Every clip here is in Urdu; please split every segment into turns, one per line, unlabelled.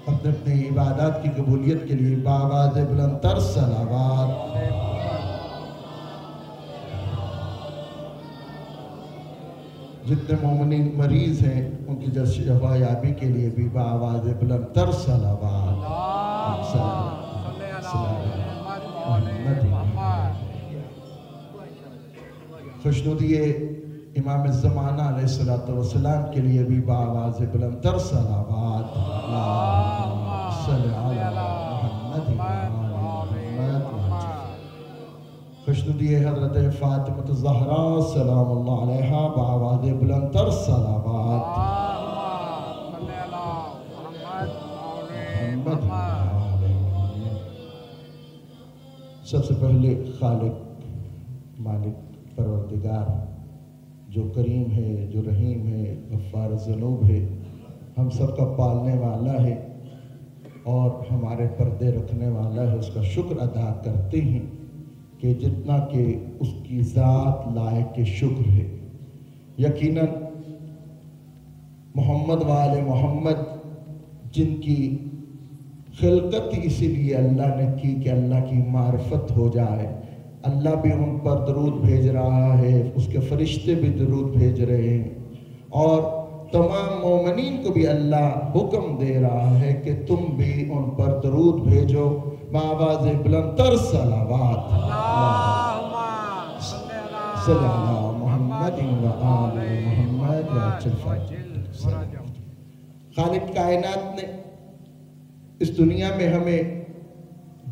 اپنے اپنے عبادات کی قبولیت کے لیے بآواز بلند تر صلوات۔ جتنے مومنین مریض ہیں ان کی جلد شفا یابی کے لیے بھی بآواز بلند تر صلوات۔ خوشنودی امام الزمانہ علیہ السلام کے لیے بھی بآواز بلند تر صلوات۔ خوشنودی حضرت فاطمہ الزہراء سلام اللہ علیہا بآواز بلند تر صلوات۔ سب سے پہلے خالق مالک پروردگار جو کریم ہے، جو رحیم ہے، غفار الذنوب ہے، ہم سب کا پالنے والا ہے اور ہمارے پردے رکھنے والا ہے، اس کا شکر ادا کرتے ہیں کہ جتنا کہ اس کی ذات لائق شکر ہے۔ یقیناً محمد وآل محمد جن کی خلقت اسی لیے اللہ نے کی کہ اللہ کی معرفت ہو جائے، اللہ بھی ان پر درود بھیج رہا ہے، اس کے فرشتے بھی درود بھیج رہے ہیں، اور تمام مومنین کو بھی اللہ حکم دے رہا ہے کہ تم بھی ان پر درود بھیجو بآواز بلند تر صلوات۔ صلی اللہ محمد و آل محمد و خالق کائنات نے اس دنیا میں ہمیں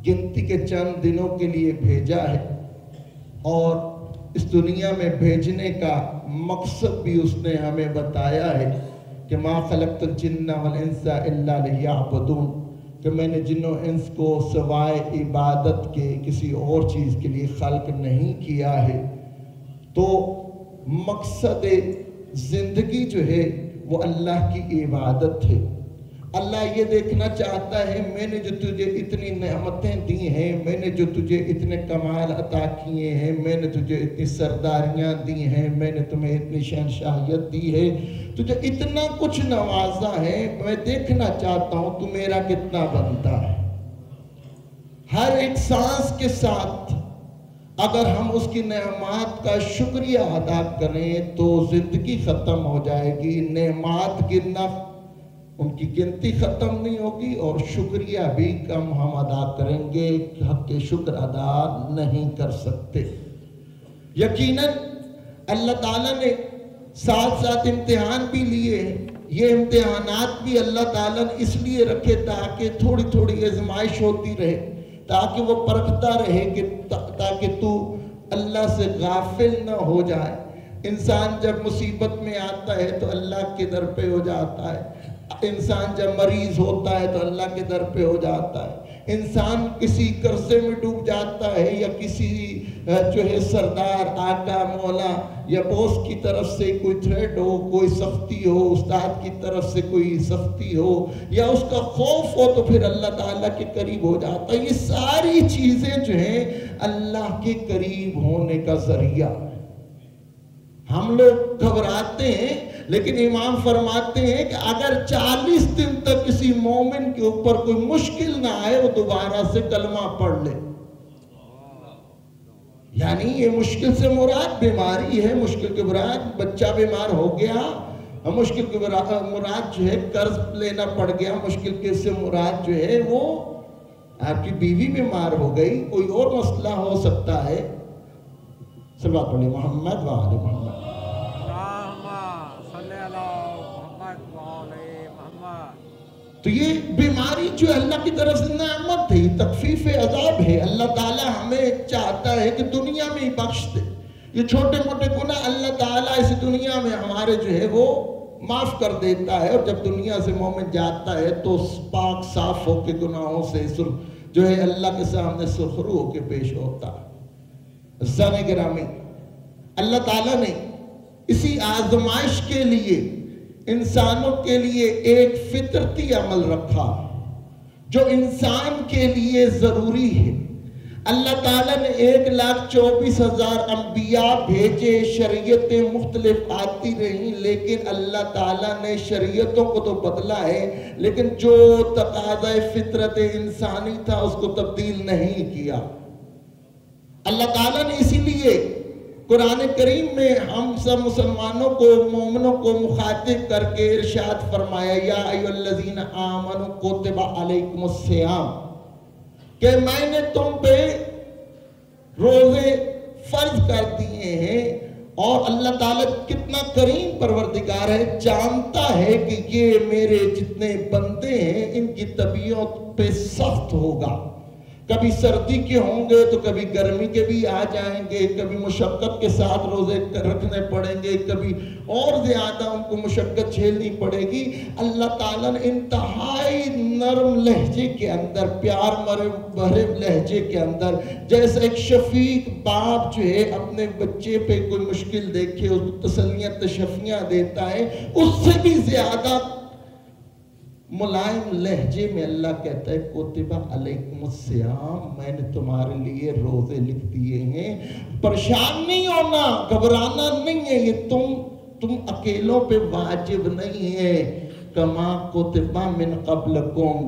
گنتی کے چند دنوں کے لیے بھیجا ہے، اور اس دنیا میں بھیجنے کا مقصد بھی اس نے ہمیں بتایا ہے کہ ما خلقت الجن والانس الا لیعبدون، کہ میں نے جن و انس کو سوائے عبادت کے کسی اور چیز کے لیے خلق نہیں کیا ہے۔ تو مقصد زندگی جو ہے وہ اللہ کی عبادت ہے۔ اللہ یہ دیکھنا چاہتا ہے میں نے جو تجھے اتنی نعمتیں دی ہیں، میں نے جو تجھے اتنے کمال عطا کیے ہیں، میں نے تجھے اتنی سرداریاں دی ہیں، میں نے تمہیں اتنی شہنشاہیت دی ہے، تجھے اتنا کچھ نوازا ہے، میں دیکھنا چاہتا ہوں تو میرا کتنا بنتا ہے۔ ہر ایک سانس کے ساتھ اگر ہم اس کی نعمات کا شکریہ ادا کریں تو زندگی ختم ہو جائے گی، نعمات گننا ان کی گنتی ختم نہیں ہوگی، اور شکریہ بھی کم ہم ادا کریں گے، حق کے شکر ادا نہیں کر سکتے۔ یقیناً اللہ تعالیٰ نے ساتھ ساتھ امتحان بھی لیے ہیں، یہ امتحانات بھی اللہ تعالیٰ نے اس لیے رکھے تاکہ تھوڑی تھوڑی آزمائش ہوتی رہے، تاکہ وہ پرکھتا رہے کہ تاکہ تو اللہ سے غافل نہ ہو جائے۔ انسان جب مصیبت میں آتا ہے تو اللہ کے در پہ ہو جاتا ہے، انسان جب مریض ہوتا ہے تو اللہ کے در پہ ہو جاتا ہے، انسان کسی قرضے میں ڈوب جاتا ہے یا کسی جو ہے سردار آقا مولا یا باس کی طرف سے کوئی تھریٹ ہو، کوئی سختی ہو، استاد کی طرف سے کوئی سختی ہو یا اس کا خوف ہو تو پھر اللہ تعالیٰ کے قریب ہو جاتا ہے۔ یہ ساری چیزیں جو ہیں اللہ کے قریب ہونے کا ذریعہ۔ ہم لوگ گھبراتے ہیں، لیکن امام فرماتے ہیں کہ اگر 40 دن تک کسی مومن کے اوپر کوئی مشکل نہ آئے وہ دوبارہ سے کلمہ پڑھ لے، یعنی یہ مشکل سے مراد بیماری ہے، مشکل کے مراد بچہ بیمار ہو گیا، مشکل کے مراد جو ہے قرض لینا پڑ گیا، مشکل کے سے مراد جو ہے وہ آپ کی بیوی بیمار ہو گئی، کوئی اور مسئلہ ہو سکتا ہے۔ صلوات علی محمد وآل محمد۔ تو یہ بیماری جو اللہ کی طرف سے نعمت ہے، تخفیف عذاب ہے، اللہ تعالیٰ ہمیں چاہتا ہے کہ دنیا میں ہی بخش دے۔ یہ چھوٹے موٹے گناہ اللہ تعالیٰ اس دنیا میں ہمارے جو ہے وہ معاف کر دیتا ہے، اور جب دنیا سے مومن جاتا ہے تو پاک صاف ہو کے گناہوں سے جو ہے اللہ کے سامنے سرخرو ہو کے پیش ہوتا ہے۔ عزیزان گرامی، اللہ تعالیٰ نے اسی آزمائش کے لیے انسانوں کے لیے ایک فطرتی عمل رکھا جو انسان کے لیے ضروری ہے۔ اللہ تعالیٰ نے 1,24,000 انبیاء بھیجے، شریعتیں مختلف آتی رہیں، لیکن اللہ تعالیٰ نے شریعتوں کو تو بدلا ہے لیکن جو تقاضۂ فطرت انسانی تھا اس کو تبدیل نہیں کیا۔ اللہ تعالیٰ نے اسی لیے قرآن کریم میں ہم سب مسلمانوں کو، مومنوں کو مخاطب کر کے ارشاد فرمایا، یا ایھا الذین آمنوا کتب علیکم الصیام، کہ میں نے تم پہ روزے فرض کر دیے ہیں۔ اور اللہ تعالیٰ کتنا کریم پروردگار ہے، جانتا ہے کہ یہ میرے جتنے بندے ہیں ان کی طبیعت پہ سخت ہوگا، کبھی سردی کے ہوں گے تو کبھی گرمی کے بھی آ جائیں گے، کبھی مشقت کے ساتھ روزے رکھنے پڑیں گے، کبھی اور زیادہ ان کو مشقت جھیلنی پڑے گی۔ اللہ تعالیٰ نے انتہائی نرم لہجے کے اندر، پیار بھرے لہجے کے اندر، جیسا ایک شفیق باپ جو ہے اپنے بچے پہ کوئی مشکل دیکھے اس کو تسلیاں تشفیاں دیتا ہے، اس سے بھی زیادہ ملائم لہجے میں اللہ کہتا ہے کتب علیکم الصیام، میں نے تمہارے لیے روزے لکھ دیے ہیں۔ پریشان نہیں ہونا، گھبرانا نہیں ہے، یہ تم اکیلوں پہ واجب نہیں ہے، کما کتب من قبلکم،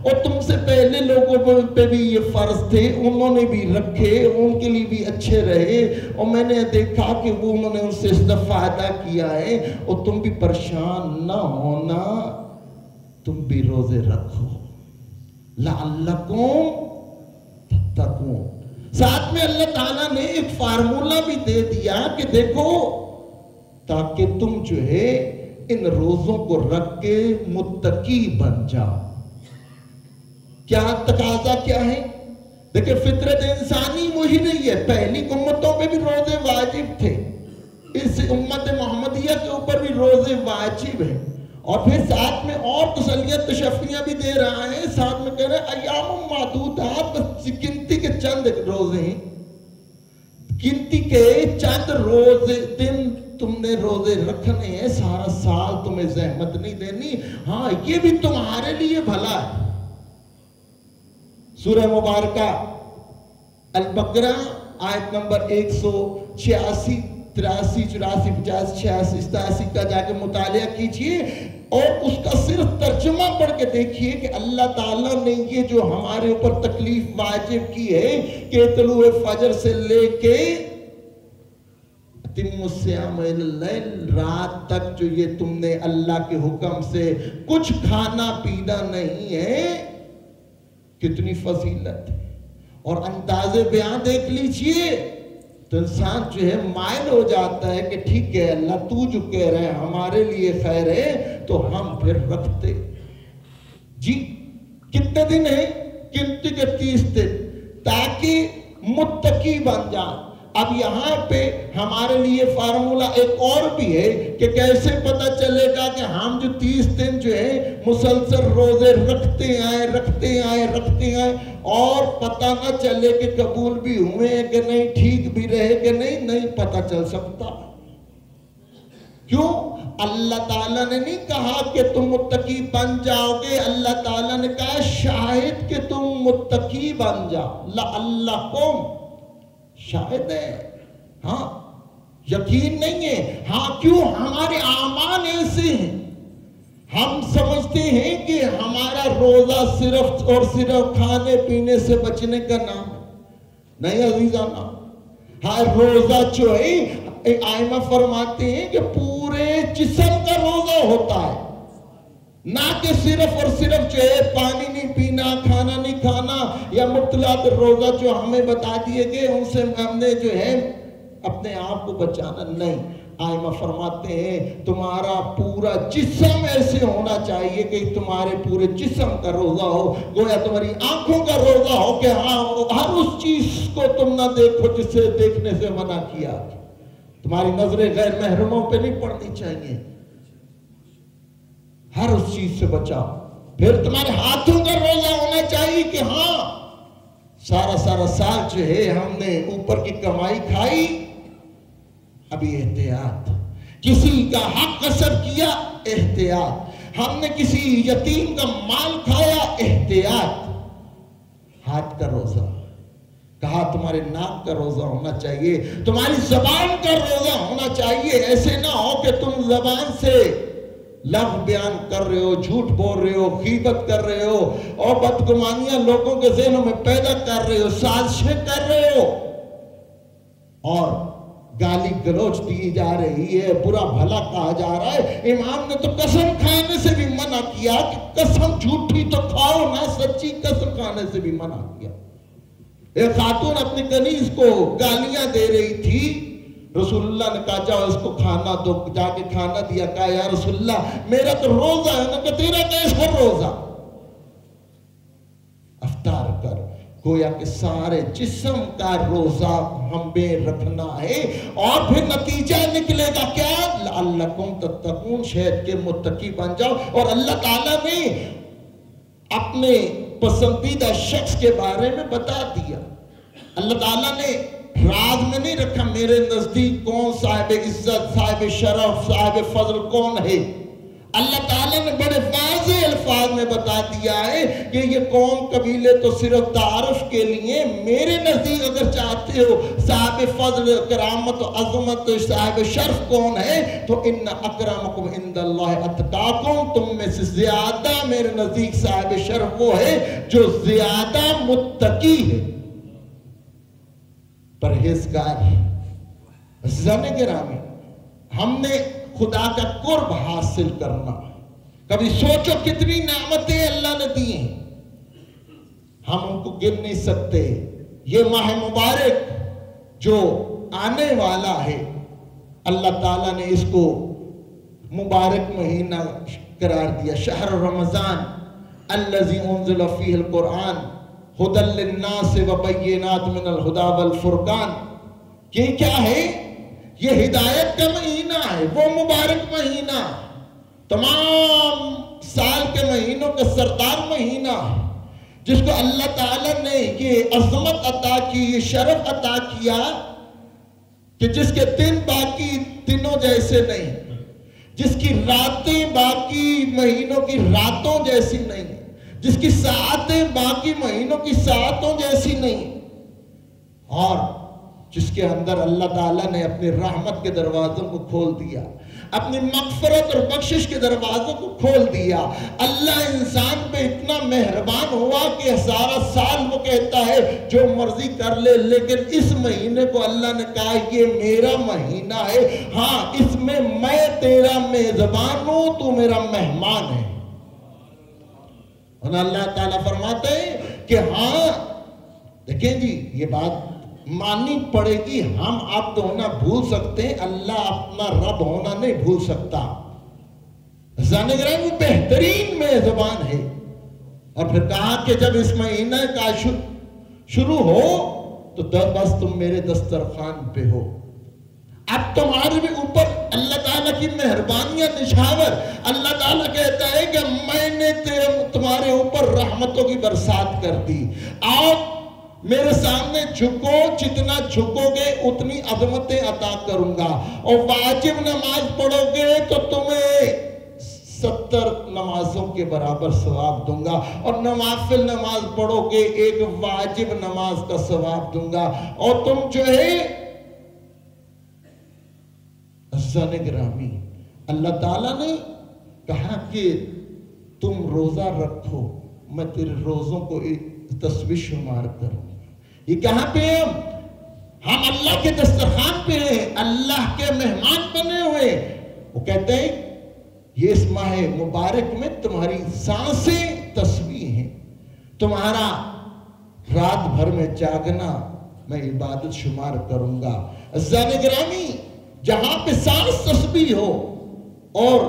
اور تم سے پہلے لوگوں پہ بھی یہ فرض تھے، انہوں نے بھی رکھے، ان کے لیے بھی اچھے رہے، اور میں نے دیکھا کہ وہ انہوں نے ان سے استفادہ کیا ہے، اور تم بھی پریشان نہ ہونا، تم بھی روزے رکھو لعلکم تتقون۔ ساتھ میں اللہ تعالیٰ نے ایک فارمولہ بھی دے دیا کہ دیکھو تاکہ تم جو ہے ان روزوں کو رکھ کے متقی بن جاؤ۔ کیا تقاضا کیا ہے؟ دیکھیں فطرت انسانی وہی نہیں ہے، پہلی امتوں پہ بھی روزے واجب تھے، اس امت محمدیہ کے اوپر بھی روزے واجب ہیں، اور پھر ساتھ میں اور تسلیاں تشفیاں بھی دے رہا ہے، ساتھ میں کہہ رہے ہیں ایام معدودات، بس گنتی کے چند روزے ہیں، گنتی کے چند روزے دن تم نے روزے رکھنے ہیں، سارا سال تمہیں زحمت نہیں دینی، ہاں یہ بھی تمہارے لیے بھلا ہے۔ سورہ مبارکہ البقرہ آیت نمبر 186، 83، 84، 50، 86، 87 کا جا کے مطالعہ کیجئے اور اس کا صرف ترجمہ پڑھ کے دیکھیے کہ اللہ تعالیٰ نے یہ جو ہمارے اوپر تکلیف واجب کی ہے کہ طلوع فجر سے لے کے اتم الصیام الی اللیل، رات تک جو یہ تم نے اللہ کے حکم سے کچھ کھانا پینا نہیں ہے، کتنی فضیلت ہے۔ اور انداز بیان دیکھ لیجئے تو انسان جو ہے مائل ہو جاتا ہے کہ ٹھیک ہے اللہ تو جو کہہ رہے ہیں ہمارے لیے خیر ہے تو ہم پھر رکھتے۔ جی کتنے دن ہیں؟ گنتی کے 30 دن، تاکہ متقی بن جائیں۔ اب یہاں پہ ہمارے لیے فارمولہ ایک اور بھی ہے کہ کیسے پتہ چلے گا کہ ہم جو 30 دن جو ہے مسلسل روزے رکھتے آئے اور پتہ نہ چلے کہ قبول بھی ہوئے ہیں کہ نہیں، ٹھیک بھی رہے کہ نہیں پتہ چل سکتا۔ کیوں؟ اللہ تعالیٰ نے نہیں کہا کہ تم متقی بن جاؤ گے، اللہ تعالیٰ نے کہا شاہد کہ تم متقی بن جاؤ، لعلکم، شاید ہے، ہاں یقین نہیں ہے، ہاں کیوں؟ ہمارے اعمال ایسے ہیں، ہم سمجھتے ہیں کہ ہمارا روزہ صرف اور صرف کھانے پینے سے بچنے کا نام ہے، نہیں عزیزانا، ہاں روزہ جو ہے آئمہ فرماتے ہیں کہ پورے جسم کا روزہ ہوتا ہے، نہ کہ صرف اور صرف جو ہے پانی نہیں پینا، کھانا نہیں کھانا، یا مبتلات روزہ جو ہمیں بتا دیے گئے ان سے ہم نے جو ہے اپنے آپ کو بچانا نہیں۔ آئمہ فرماتے ہیں تمہارا پورا جسم ایسے ہونا چاہیے کہ تمہارے پورے جسم کا روزہ ہو، گویا تمہاری آنکھوں کا روزہ ہو کہ ہاں ہر اس چیز کو تم نہ دیکھو جسے دیکھنے سے منع کیا، تمہاری نظریں غیر محرموں پہ نہیں پڑنی چاہیے، ہر اس چیز سے بچاؤ۔ پھر تمہارے ہاتھوں کا روزہ ہونا چاہیے کہ ہاں سارا سال جو ہے ہم نے اوپر کی کمائی کھائی، ابھی احتیاط، کسی کا حق غصب کیا، احتیاط، ہم نے کسی یتیم کا مال کھایا، احتیاط، ہاتھ کا روزہ، کہا تمہارے ناک کا روزہ ہونا چاہیے، تمہاری زبان کا روزہ ہونا چاہیے، ایسے نہ ہو کہ تم زبان سے لفظ بیان کر رہے ہو، جھوٹ بول رہے ہو، غیبت کر رہے ہو اور بدگمانیاں لوگوں کے ذہنوں میں پیدا کر رہے ہو، سازشیں کر رہے ہو اور گالی گلوچ دی جا رہی ہے، برا بھلا کہا جا رہا ہے۔ امام نے تو قسم کھانے سے بھی منع کیا کہ قسم جھوٹی تو کھاؤ نہ، سچی قسم کھانے سے بھی منع کیا۔ ایک خاتون اپنی کنیز کو گالیاں دے رہی تھی، رسول اللہ نے کہا جاؤ اس کو کھانا دو، جا کے کھانا دیا، کہا یا رسول اللہ میرا تو روزہ ہے، کہ تیرا کیسا روزہ؟ افطار کر، گویا کہ سارے جسم کا روزہ ہمیں رکھنا ہے، اور پھر نتیجہ نکلے گا کیا؟ لعلکم تتقون، شاید کہ متقی بن جاؤ۔ اور اللہ تعالیٰ نے اپنے پسندیدہ شخص کے بارے میں بتا دیا، اللہ تعالیٰ نے راز میں نہیں رکھا میرے نزدیک کون صاحب عزت، صاحب شرف، صاحب فضل کون ہے۔ اللہ تعالیٰ نے بڑے واضح الفاظ میں بتا دیا ہے کہ یہ قوم قبیلے تو صرف تعارف کے لیے، میرے نزدیک اگر چاہتے ہو صاحب فضل، کرامت و عظمت، صاحب شرف کون ہے تو ان اکرمکم عند اللہ اتقاکم، تم میں سے زیادہ میرے نزدیک صاحب شرف وہ ہے جو زیادہ متقی ہے، پرہیزگار ہے۔ عزیزان گرامی، ہم نے خدا کا قرب حاصل کرنا، کبھی سوچو کتنی نعمتیں اللہ نے دی ہیں، ہم ان کو گن نہیں سکتے۔ یہ ماہ مبارک جو آنے والا ہے، اللہ تعالیٰ نے اس کو مبارک مہینہ قرار دیا، شہر رمضان الذی انزل فیہ القرآن ھدی للناس وبینات من الہدی والفرقان۔ یہ کیا ہے؟ یہ ہدایت کا مہینہ ہے، وہ مبارک مہینہ، تمام سال کے مہینوں کا سردار مہینہ ہے، جس کو اللہ تعالیٰ نے یہ عظمت عطا کی، یہ شرف عطا کیا کہ جس کے دن باقی دنوں جیسے نہیں، جس کی راتیں باقی مہینوں کی راتوں جیسی نہیں، جس کی ساعتیں باقی مہینوں کی ساعتوں جیسی نہیں، اور جس کے اندر اللہ تعالیٰ نے اپنی رحمت کے دروازوں کو کھول دیا، اپنی مغفرت اور بخشش کے دروازوں کو کھول دیا۔ اللہ انسان پہ اتنا مہربان ہوا کہ سارا سال وہ کہتا ہے جو مرضی کر لے، لیکن اس مہینے کو اللہ نے کہا یہ میرا مہینہ ہے، ہاں اس میں تیرا میزبان ہوں، تو میرا مہمان ہے۔ اور اللہ تعالیٰ فرماتے ہیں کہ ہاں دیکھیں جی، یہ بات ماننی پڑے گی، ہم عبد ہونا بھول سکتے ہیں، اللہ اپنا رب ہونا نہیں بھول سکتا۔ وہ بہترین میزبان ہے۔ اور پھر کہا کہ جب اس مہینہ کا شروع ہو تو بس تم میرے دسترخوان پہ ہو۔ اب تمہارے بھی اوپر اللہ تعالیٰ کی مہربانیاں نشاور، اللہ تعالیٰ کہتا ہے کہ میں نے تمہارے اوپر رحمتوں کی برسات کر دی، آؤ میرے سامنے جھکو، جتنا جھکو گے اتنی عظمتیں عطا کروں گا، اور واجب نماز پڑھو گے تو تمہیں 70 نمازوں کے برابر ثواب دوں گا، اور نوافل نماز پڑھو گے ایک واجب نماز کا ثواب دوں گا، اور تم جو ہے عزیزان گرامی، اللہ تعالیٰ نے کہا کہ تم روزہ رکھو، میں تیرے روزوں کو ایک تصویر شمار کروں۔ یہ کہاں پہ ہم اللہ کے دسترخوان پہ ہیں، اللہ کے مہمان بنے ہوئے۔ وہ کہتے ہیں یہ اس ماہ مبارک میں تمہاری سانسیں تسبیح ہیں، تمہارا رات بھر میں جاگنا میں عبادت شمار کروں گا۔ عزیزان گرامی، جہاں پہ سانس تسبیح ہو اور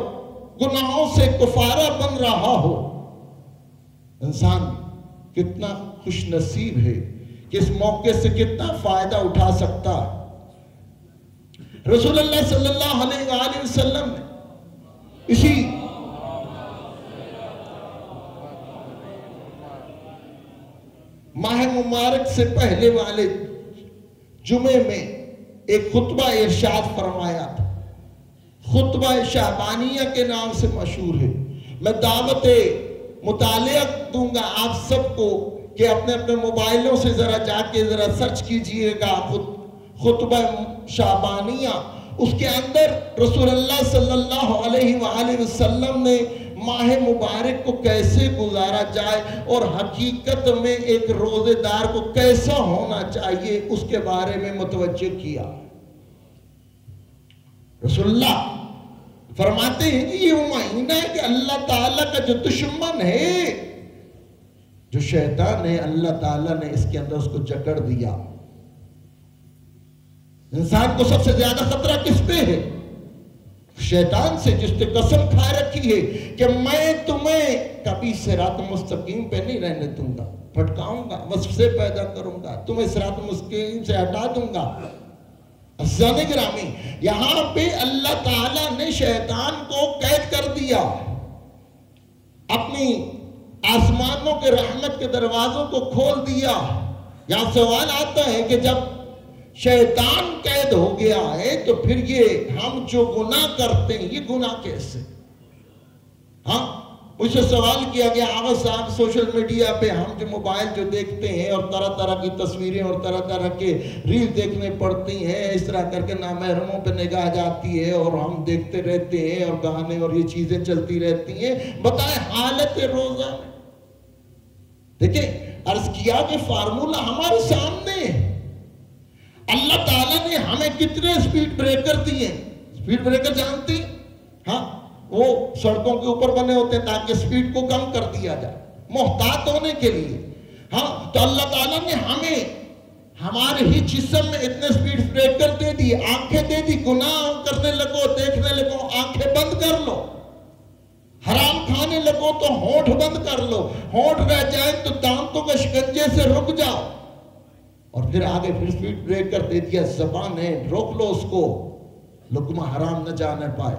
گناہوں سے کفارہ بن رہا ہو، انسان کتنا خوش نصیب ہے کہ اس موقع سے کتنا فائدہ اٹھا سکتا ہے۔ رسول اللہ صلی اللہ علیہ وآلہ وسلم نے اسی ماہ مبارک سے پہلے والے جمعے میں ایک خطبہ ارشاد فرمایا تھا، خطبہ شعبانیہ کے نام سے مشہور ہے۔ میں دعوت مطالعہ دوں گا آپ سب کو کہ اپنے اپنے موبائلوں سے ذرا جا کے ذرا سرچ کیجئے گا خطبہ شعبانیہ، اس کے اندر رسول اللہ صلی اللہ علیہ وآلہ وسلم نے ماہ مبارک کو کیسے گزارا جائے اور حقیقت میں ایک روزے دار کو کیسا ہونا چاہیے اس کے بارے میں متوجہ کیا۔ رسول اللہ فرماتے ہیں کہ یہ وہ مہینہ ہے کہ اللہ تعالیٰ کا جو دشمن ہے، جو شیطان ہے، اللہ تعالیٰ نے اس کے اندر اس کو جکڑ دیا۔ انسان کو سب سے زیادہ خطرہ کس پہ ہے؟ شیطان سے، جس نے قسم کھا رکھی ہے کہ میں تمہیں کبھی صراط مستقیم پہ نہیں رہنے دوں گا، پھٹکاؤں گا، وسوسے پیدا کروں گا، تمہیں صراط مستقیم سے ہٹا دوں گا۔ عزیزان گرامی، یہاں پہ اللہ تعالیٰ نے شیطان کو قید کر دیا، اپنی آسمانوں کے رحمت کے دروازوں کو کھول دیا۔ یہاں سوال آتا ہے کہ جب شیطان قید ہو گیا ہے تو پھر یہ ہم جو گناہ کرتے ہیں، یہ گناہ کیسے؟ ہاں، مجھ سے سوال کیا گیا، آغا صاحب سوشل میڈیا پہ ہم جو موبائل جو دیکھتے ہیں اور طرح طرح کی تصویریں اور طرح طرح کے ریل دیکھنے پڑتی ہیں، اس طرح کر کے نامحرموں پہ نگاہ جاتی ہے اور ہم دیکھتے رہتے ہیں اور گانے اور یہ چیزیں چلتی رہتی ہیں، بتائیں حالت روزہ میں؟ دیکھیں، عرض کیا کہ فارمولہ ہمارے سامنے ہے۔ اللہ تعالیٰ نے ہمیں کتنے سپیڈ بریکر دیے؟ سپیڈ بریکر جانتی؟ ہاں، وہ سڑکوں کے اوپر بنے ہوتے ہیں تاکہ سپیڈ کو کم کر دیا جائے، محتاط ہونے کے لیے۔ ہاں، تو اللہ تعالیٰ نے ہمیں ہمارے ہی جسم میں اتنے سپیڈ بریکر دے دی، آنکھیں دے دی، گناہ کرنے لگو، دیکھنے لگو، آنکھیں بند کر لو، حرام کھانے لگو تو ہونٹ بند کر لو، ہونٹ رہ جائے تو دانتوں کے شکنجے سے رک جاؤ، اور پھر آگے پھر سپیڈ بریکر دے دیا، زبان ہے، روک لو اس کو، لقمہ حرام نہ جانے پائے۔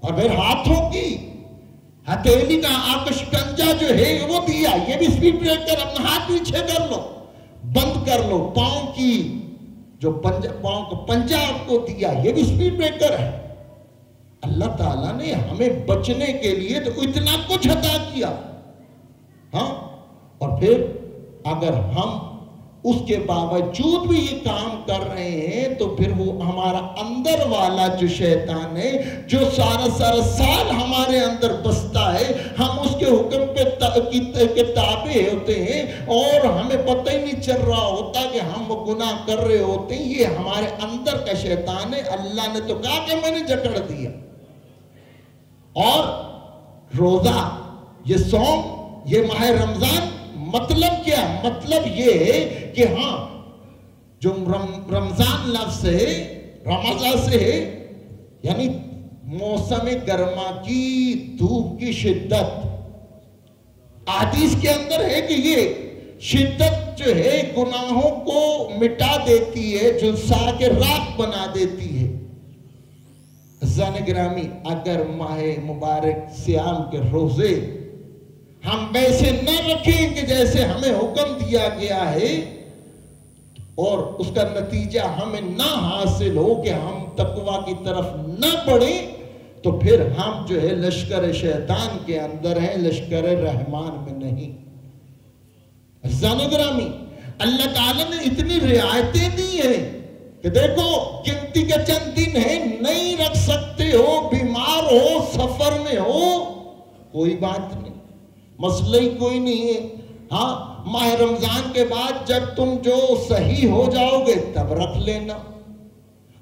اور پھر ہاتھوں کی ہتھیلی کا آپ کا شکنجہ جو ہے وہ دیا، یہ بھی سپیڈ بریکر، اپنا ہاتھ پیچھے کر لو، بند کر لو۔ پاؤں کی جو پاؤں کا پنجہ آپ کو دیا، یہ بھی سپیڈ بریکر ہے۔ اللہ تعالیٰ نے ہمیں بچنے کے لیے تو اتنا کچھ عطا کیا، ہاں، اور پھر اگر ہم اس کے باوجود بھی یہ کام کر رہے ہیں تو پھر وہ ہمارا اندر والا جو شیطان ہے، جو سارا سال ہمارے اندر بستا ہے، ہم اس کے حکم پہ تابع ہوتے ہیں اور ہمیں پتہ ہی نہیں چل رہا ہوتا کہ ہم وہ گناہ کر رہے ہوتے ہیں۔ یہ ہمارے اندر کا شیطان ہے، اللہ نے تو کہا کہ میں نے جکڑ دیا۔ اور روزہ، یہ صوم، یہ ماہ رمضان، مطلب کیا؟ مطلب یہ ہے کہ ہاں، جو رمضان لفظ ہے، رمضان سے ہے، یعنی موسم گرما کی دھوپ کی شدت۔ حدیث کے اندر ہے کہ یہ شدت جو ہے گناہوں کو مٹا دیتی ہے، جلسا کے راکھ بنا دیتی ہے۔ عزیزان گرامی، اگر ماہ مبارک سیام کے روزے ہم ویسے نہ رکھیں کہ جیسے ہمیں حکم دیا گیا ہے، اور اس کا نتیجہ ہمیں نہ حاصل ہو کہ ہم تقویٰ کی طرف نہ بڑھیں، تو پھر ہم جو ہے لشکر شیطان کے اندر ہیں، لشکر رحمان میں نہیں۔ عزیزان گرامی، اللہ تعالیٰ نے اتنی رعایتیں دی ہیں کہ دیکھو، گنتی کے چند دن ہیں، نہیں رکھ سکتے ہو، بیمار ہو، سفر میں ہو، کوئی بات نہیں، مسئلہ ہی کوئی نہیں ہے۔ ہاں، ماہ رمضان کے بعد جب تم جو صحیح ہو جاؤ گے تب رکھ لینا۔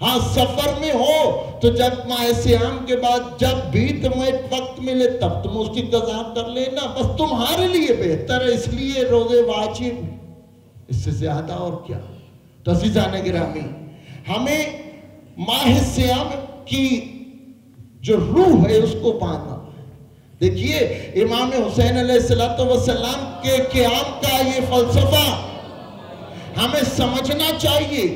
ہاں، سفر میں ہو تو جب ماہ سیام کے بعد جب بھی تمہیں وقت ملے تب تم اس کی قضا کر لینا، بس تمہارے لیے بہتر ہے، اس لیے روزے واجب، اس سے زیادہ اور کیا۔ تو عزیزان گرامی، ہمیں ماہ سیام کی جو روح ہے اس کو پانا۔ دیکھیے، امام حسین علیہ السلام کے قیام کا یہ فلسفہ ہمیں سمجھنا چاہیے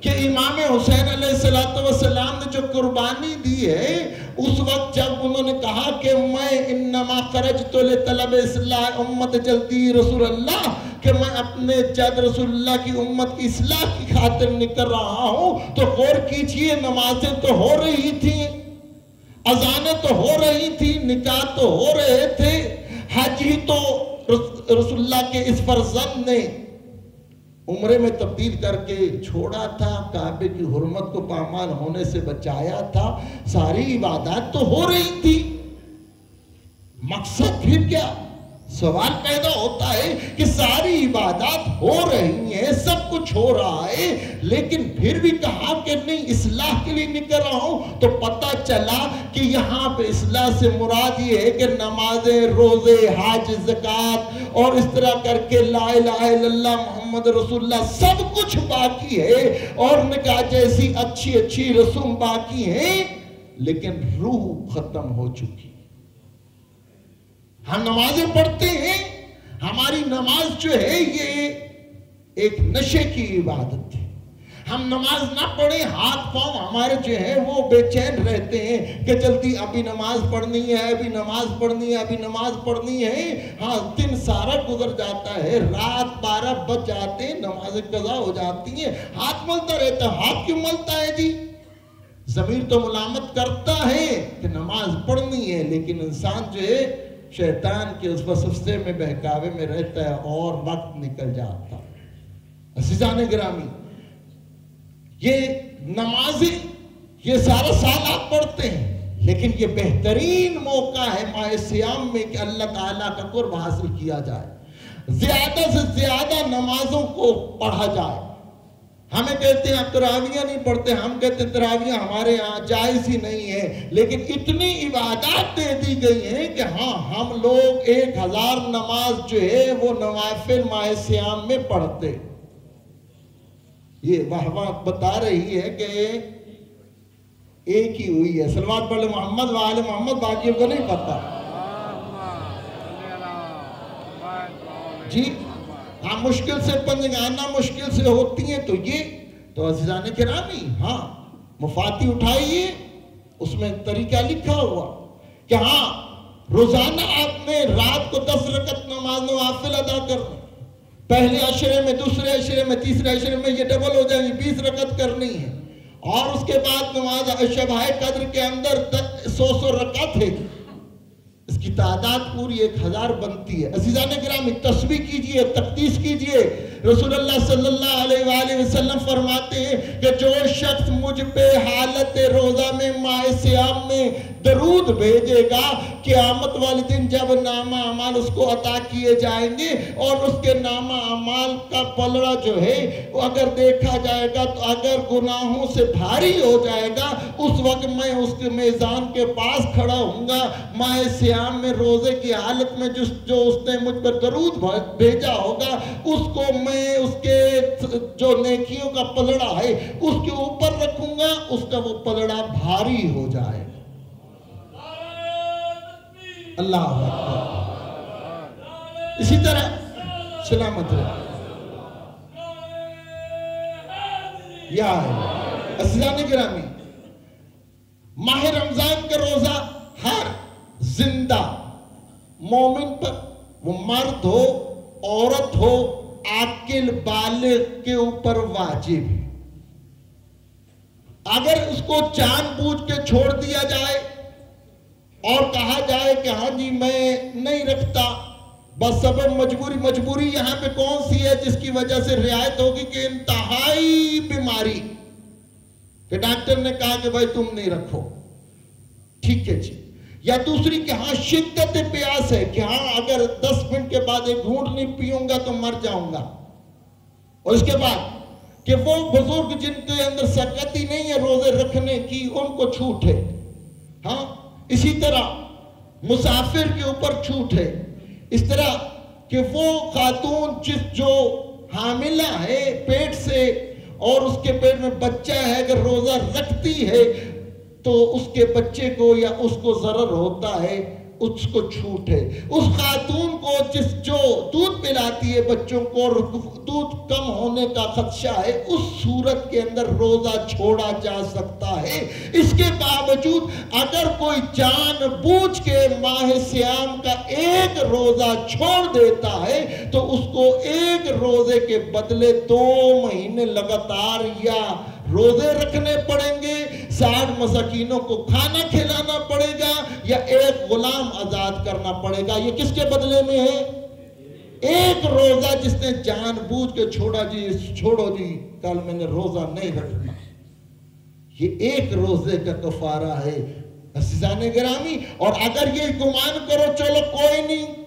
کہ امام حسین علیہ السلام نے جو قربانی دی ہے، اس وقت جب انہوں نے کہا کہ میں انما خرجت لطلب اصلاح امت جلدی رسول اللہ، کہ میں اپنے جد رسول اللہ کی امت کی اصلاح کی خاطر نکل رہا ہوں، تو غور کیجئے، نمازیں تو ہو رہی تھیں، اذانیں تو ہو رہی تھی، نکاح تو ہو رہے تھے، حج ہی تو رسول اللہ کے اس فرزند نے عمرے میں تبدیل کر کے چھوڑا تھا، کعبے کی حرمت کو پامال ہونے سے بچایا تھا، ساری عبادات تو ہو رہی تھی، مقصد پھر کیا؟ سوال پیدا ہوتا ہے کہ ساری عبادات ہو رہی ہیں، سب کچھ ہو رہا ہے، لیکن پھر بھی کہا کہ نہیں اصلاح کے لیے نکل رہا ہوں، تو پتہ چلا کہ یہاں پہ اصلاح سے مراد یہ ہے کہ نمازیں، روزے، حج، زکوٰۃ اور اس طرح کر کے لا الہ الا اللہ محمد رسول اللہ سب کچھ باقی ہے، اور نکاح جیسی اچھی اچھی رسوم باقی ہیں، لیکن روح ختم ہو چکی۔ ہم نمازیں پڑھتے ہیں، ہماری نماز جو ہے یہ ایک نشے کی عبادت ہے، ہم نماز نہ پڑھیں ہاتھ پاؤں ہمارے جو ہے وہ بے چین رہتے ہیں کہ جلدی ابھی نماز پڑھنی ہے، ابھی نماز پڑھنی ہے، ابھی نماز پڑھنی ہے۔ ہاں دن سارا گزر جاتا ہے، رات 12 بج جاتے ہیں، نمازیں قضا ہو جاتی ہیں، ہاتھ ملتا رہتا ہے۔ ہاتھ کیوں ملتا ہے جی؟ ضمیر تو ملامت کرتا ہے کہ نماز پڑھنی ہے، لیکن انسان جو ہے شیطان کے اس وسوسے میں بہکاوے میں رہتا ہے اور وقت نکل جاتا ہے۔ عزیزان گرامی، یہ نمازیں یہ سارا سال آپ پڑھتے ہیں، لیکن یہ بہترین موقع ہے ماہ سیام میں کہ اللہ تعالیٰ کا قرب حاصل کیا جائے، زیادہ سے زیادہ نمازوں کو پڑھا جائے۔ ہمیں کہتے ہیں آپ تراویح نہیں پڑھتے، ہم کہتے ہیں تراویح ہمارے یہاں جائز ہی نہیں ہے، لیکن اتنی عبادات دے دی گئی ہیں کہ ہاں ہم لوگ 1000 نماز جو ہے وہ نوافل ماہ سیام میں پڑھتے۔ یہ واہ بتا رہی ہے کہ ایک ہی ہوئی ہے، صلوات پڑھ محمد وآل محمد، باقیوں کو نہیں پتا جی۔ ہاں مشکل سے پنجگانا مشکل سے ہوتی ہیں تو یہ تو عزیزان کرامی، ہاں مفاتی اٹھائیے، اس میں طریقہ لکھا ہوا کہ ہاں روزانہ آپ نے رات کو 10 رکعت نماز نوافل ادا کرنا، پہلے عشرے میں، دوسرے عشرے میں، تیسرے عشرے میں یہ ڈبل ہو جائیں گی، 20 رکعت کرنی ہے، اور اس کے بعد نماز شب قدر کے اندر 100 رکعت ہے، اس کی تعداد پوری 1000 بنتی ہے۔ عزیزان گرامی تسبیح کیجئے، تقدیس کیجئے۔ رسول اللہ صلی اللہ علیہ وآلہ وسلم فرماتے ہیں کہ جو شخص مجھ پہ حالت روزہ میں ماہ سیام میں درود بھیجے گا، قیامت والے دن جب نامہ اعمال اس کو عطا کیے جائیں گے اور اس کے نامہ اعمال کا پلڑا جو ہے وہ اگر دیکھا جائے گا تو اگر گناہوں سے بھاری ہو جائے گا، اس وقت میں اس کے میزان کے پاس کھڑا ہوں گا، ماہ سیام میں روزے کی حالت میں جو اس نے مجھ پر درود بھیجا ہوگا اس کو میں اس کے جو نیکیوں کا پلڑا ہے اس کے اوپر رکھوں گا، اس کا وہ پلڑا بھاری ہو جائے گا۔ اللہ اکبر۔ اسی طرح سلامت رہے یا عزیزان گرامی، ماہ رمضان کا روزہ ہر زندہ مومن پر، وہ مرد ہو عورت ہو عاقل بالغ کے اوپر واجب ہے۔ اگر اس کو جان بوجھ کے چھوڑ دیا جائے اور کہا جائے کہ ہاں جی میں نہیں رکھتا، بس سبب مجبوری یہاں پہ کون سی ہے جس کی وجہ سے رعایت ہوگی کہ انتہائی بیماری کہ ڈاکٹر نے کہا کہ بھائی تم نہیں رکھو، ٹھیک ہے جی، یا دوسری کہ ہاں شدت پیاس ہے کہ ہاں اگر 10 منٹ کے بعد ایک گھونٹ نہیں پیوں گا تو مر جاؤں گا، اور اس کے بعد کہ وہ بزرگ جن کے اندر سکتی نہیں ہے روزے رکھنے کی ان کو چھوٹ ہے، ہاں اسی طرح مسافر کے اوپر چھوٹ ہے، اس طرح کہ وہ خاتون جو حاملہ ہے پیٹ سے اور اس کے پیٹ میں بچہ ہے اگر روزہ رکھتی ہے تو اس کے بچے کو یا اس کو ضرر ہوتا ہے، اس کو چھوٹ ہے۔ اس خاتون کو جو دودھ پلاتی ہے بچوں کو اور دودھ کم ہونے کا خدشہ ہے، اس صورت کے اندر روزہ چھوڑا جا سکتا ہے۔ اس کے باوجود اگر کوئی جان بوجھ کے ماہ سیام کا ایک روزہ چھوڑ دیتا ہے تو اس کو ایک روزے کے بدلے 2 مہینے لگاتار یا روزے رکھنے پڑیں گے، 60 مساکینوں کو کھانا کھلانا پڑے گا، یا ایک غلام آزاد کرنا پڑے گا۔ یہ کس کے بدلے میں ہے؟ ایک روزہ جس نے جان بوجھ کے چھوڑا جی چھوڑو جی کل میں نے روزہ نہیں رکھنا، یہ ایک روزے کا کفارہ ہے عزیزان گرامی۔ اور اگر یہ گمان کرو چلو کوئی نہیں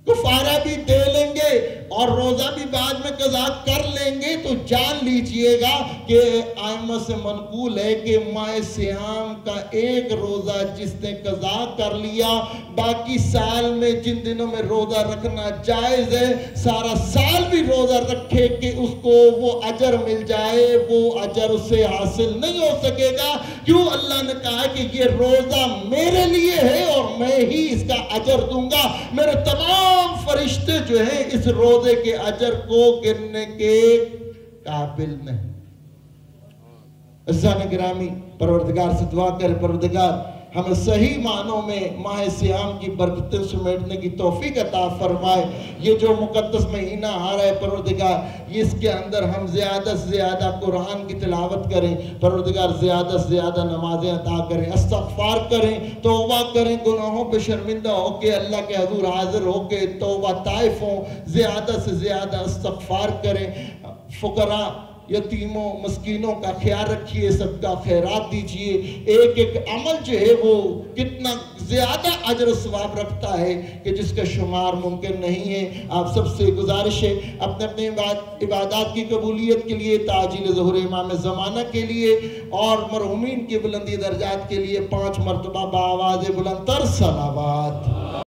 کفارہ بھی دے لیں گے اور روزہ بھی بعد میں قضا کر لیں گے، تو جان لیجئے گا کہ ائمہ سے منقول ہے کہ ماہ سیام کا ایک روزہ جس نے قضا کر لیا، باقی سال میں جن دنوں میں روزہ رکھنا جائز ہے سارا سال بھی روزہ رکھے کہ اس کو وہ اجر مل جائے، وہ اجر اسے حاصل نہیں ہو سکے گا۔ کیوں؟ اللہ نے کہا کہ یہ روزہ میرے لیے ہے اور میں ہی اس کا اجر دوں گا، میرے تمام فرشتے جو ہیں اس روزے کے اجر کو گننے کے قابل نہیں۔ عزیزان گرامی، پروردگار سے دعا کرے پروردگار ہمیں صحیح معنوں میں ماہ سیام کی برکتیں سمیٹنے کی توفیق عطا فرمائے۔ یہ جو مقدس مہینہ آ رہا ہے پروردگار، اس کے اندر ہم زیادہ سے زیادہ قرآن کی تلاوت کریں پروردگار، زیادہ سے زیادہ نمازیں عطا کریں، استغفار کریں، توبہ کریں، گناہوں پہ شرمندہ ہو کے اللہ کے حضور حاضر ہو کے توبہ طائف ہوں، زیادہ سے زیادہ استغفار کریں، فقراء یتیموں مسکینوں کا خیال رکھیے، صدقہ خیرات دیجئے۔ ایک ایک عمل جو ہے وہ کتنا زیادہ اجر و ثواب رکھتا ہے کہ جس کا شمار ممکن نہیں ہے۔ آپ سب سے گزارش ہے اپنے اپنے عبادات کی قبولیت کے لیے، تعجیل ظہور امام زمانہ کے لیے اور مرحومین کی بلندی درجات کے لیے 5 مرتبہ بآواز بلند تر صلوات